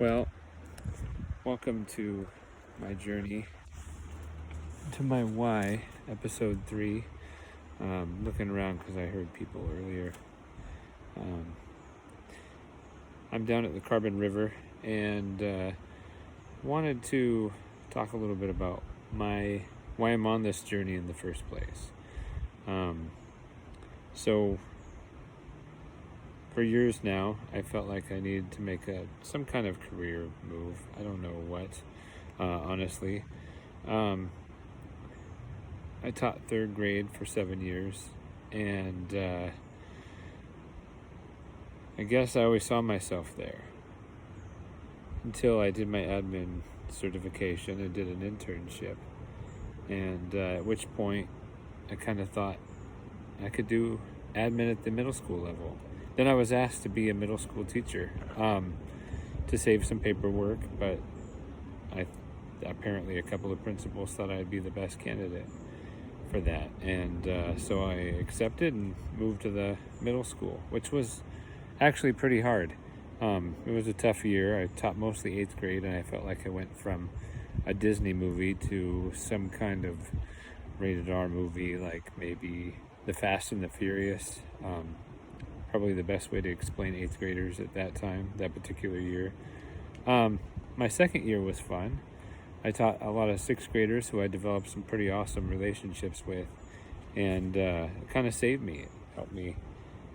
Well, welcome to my journey to my why, episode 3. Looking around because I heard people earlier. I'm down at the Carbon River and wanted to talk a little bit about why I'm on this journey in the first place. So for years now, I felt like I needed to make some kind of career move. I don't know what, honestly. I taught third grade for 7 years, and I guess I always saw myself there until I did my admin certification and did an internship, and at which point I kind of thought I could do admin at the middle school level. Then I was asked to be a middle school teacher to save some paperwork, but apparently a couple of principals thought I'd be the best candidate for that, and so I accepted and moved to the middle school, which was actually pretty hard. It was a tough year. I taught mostly 8th grade, and I felt like I went from a Disney movie to some kind of rated R movie, like maybe The Fast and the Furious. Probably the best way to explain 8th graders at that time, that particular year. My second year was fun. I taught a lot of 6th graders who I developed some pretty awesome relationships with, and it kind of saved me. It helped me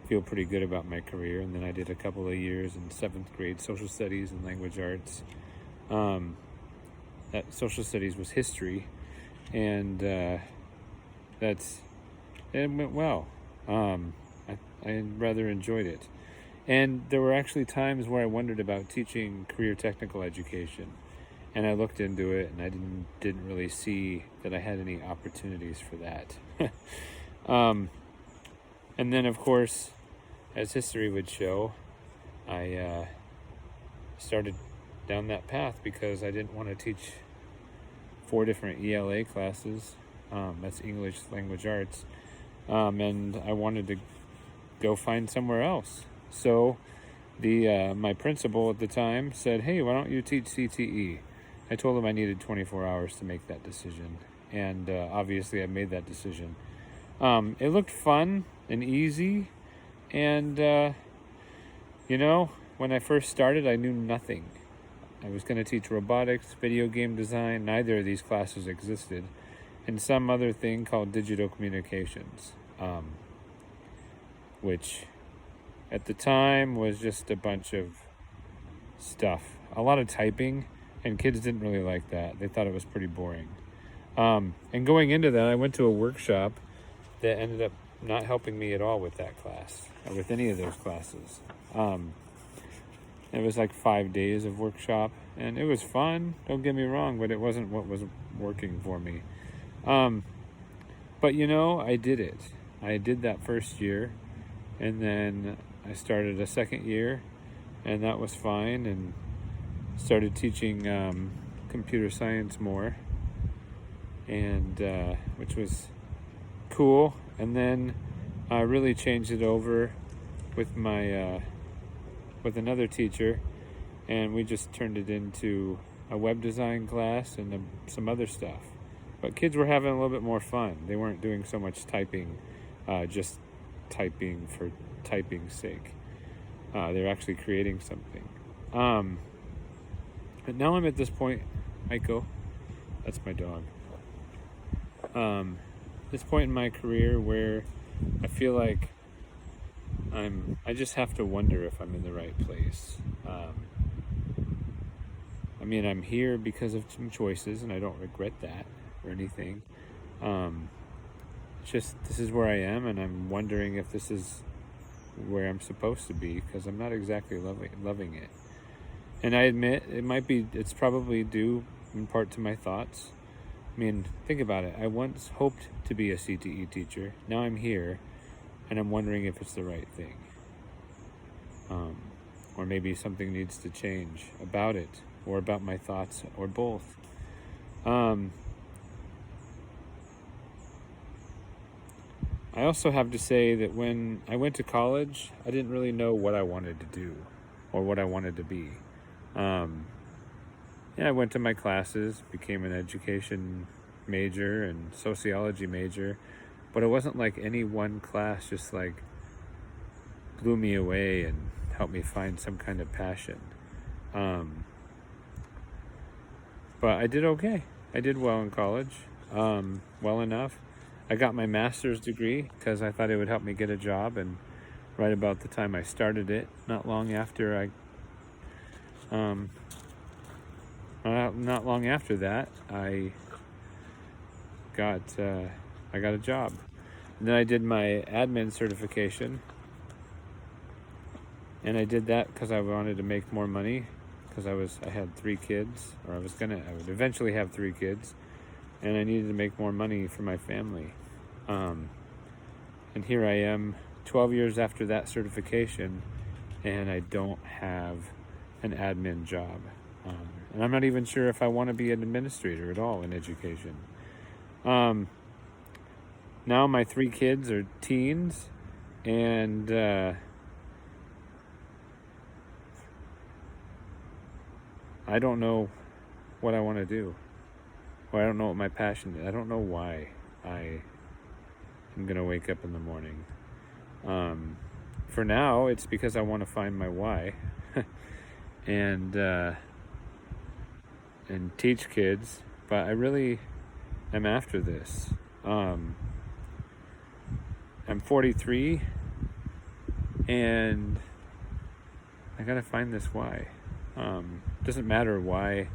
feel pretty good about my career. And then I did a couple of years in 7th grade social studies and language arts. That social studies was history, and it went well. I rather enjoyed it. And there were actually times where I wondered about teaching career technical education. And I looked into it, and I didn't really see that I had any opportunities for that. And then, of course, as history would show, I started down that path because I didn't want to teach 4 different ELA classes. That's English Language Arts. And I wanted to go find somewhere else. So my principal at the time said, "Hey, why don't you teach CTE?" I told him I needed 24 hours to make that decision, and obviously I made that decision. It looked fun and easy, and when I first started, I knew nothing. I was going to teach robotics, video game design. Neither of these classes existed, and some other thing called digital communications, which at the time was just a bunch of stuff, a lot of typing. And kids didn't really like that. They thought it was pretty boring. And going into that, I went to a workshop that ended up not helping me at all with that class, or with any of those classes. It was like 5 days of workshop, and it was fun, don't get me wrong, but it wasn't what was working for me. But I did it. I did that first year, and then I started a second year, and that was fine, and started teaching computer science more, and which was cool. And then I really changed it over with my with another teacher, and we just turned it into a web design class and some other stuff. But kids were having a little bit more fun. They weren't doing so much typing, just typing for typing's sake. They're actually creating something. But now I'm at this point, Aiko, that's my dog. This point in my career where I feel like I just have to wonder if I'm in the right place. I'm here because of some choices, and I don't regret that or anything. It's just, this is where I am, and I'm wondering if this is where I'm supposed to be, because I'm not exactly loving it. And I admit it's probably due in part to my thoughts. Think about it. I once hoped to be a CTE teacher. Now I'm here, and I'm wondering if it's the right thing. Or maybe something needs to change about it, or about my thoughts, or both. I also have to say that when I went to college, I didn't really know what I wanted to do or what I wanted to be. Yeah, I went to my classes, became an education major and sociology major, but it wasn't like any one class just like blew me away and helped me find some kind of passion. But I did okay. I did well in college, well enough. I got my master's degree because I thought it would help me get a job, and right about the time I started it, not long after that, I got a job. And then I did my admin certification, and I did that because I wanted to make more money, because I had 3 kids, or I would eventually have 3 kids, and I needed to make more money for my family. And here I am 12 years after that certification, and I don't have an admin job. And I'm not even sure if I want to be an administrator at all in education. Now my 3 kids are teens, and I don't know what I want to do. Or I don't know what my passion is. I don't know why I am going to wake up in the morning. For now, it's because I want to find my why and teach kids, but I really am after this. I'm 43, and I gotta find this why. Doesn't matter why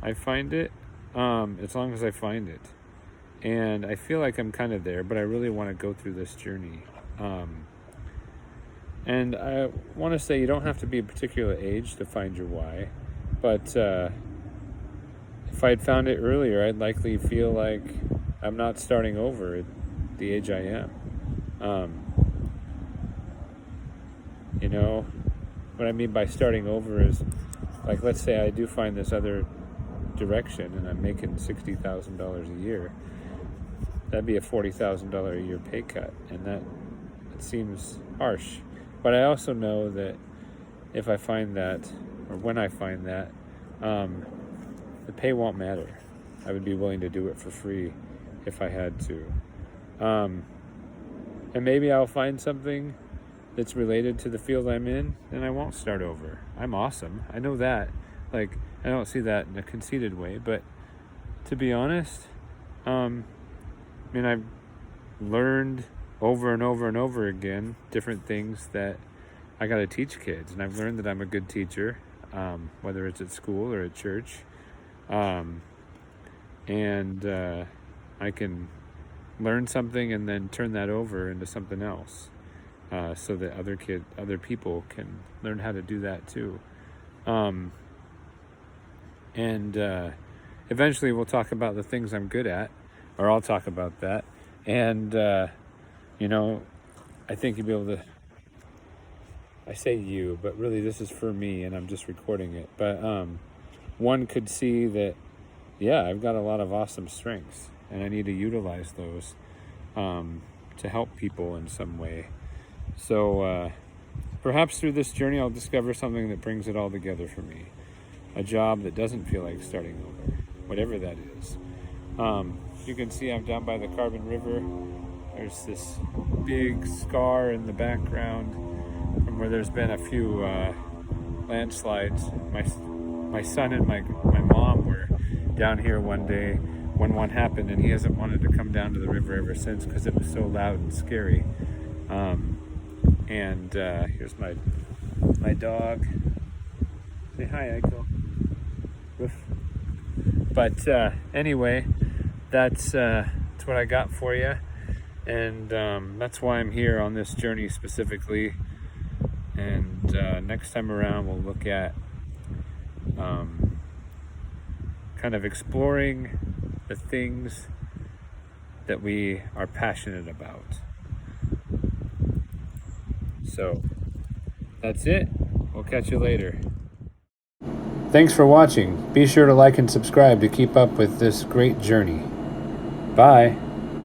I find it, as long as I find it. And I feel like I'm kind of there, but I really want to go through this journey. And I want to say you don't have to be a particular age to find your why, but if I'd found it earlier, I'd likely feel like I'm not starting over at the age I am. What I mean by starting over is, like, let's say I do find this other direction and I'm making $60,000 a year. That'd be a $40,000 a year pay cut, and that seems harsh. But I also know that if I find that, or when I find that, the pay won't matter. I would be willing to do it for free if I had to. And maybe I'll find something that's related to the field I'm in, and I won't start over. I'm awesome. I know that. Like, I don't see that in a conceited way, but to be honest, I've learned over and over and over again different things that I got to teach kids, and I've learned that I'm a good teacher, whether it's at school or at church, and I can learn something and then turn that over into something else, so that other people can learn how to do that too. And eventually we'll talk about the things I'm good at, or I'll talk about that. And, I think you'll be able to, I say you, but really this is for me and I'm just recording it. But one could see that, yeah, I've got a lot of awesome strengths, and I need to utilize those to help people in some way. So perhaps through this journey, I'll discover something that brings it all together for me. A job that doesn't feel like starting over, whatever that is. You can see I'm down by the Carbon River. There's this big scar in the background from where there's been a few landslides. My son and my mom were down here one day when one happened, and he hasn't wanted to come down to the river ever since because it was so loud and scary. And here's my dog. Say hi, Eiko. Woof. But anyway, that's what I got for you, and that's why I'm here on this journey specifically. And next time around, we'll look at kind of exploring the things that we are passionate about. So that's it. We'll catch you later. Thanks for watching. Be sure to like and subscribe to keep up with this great journey. Bye.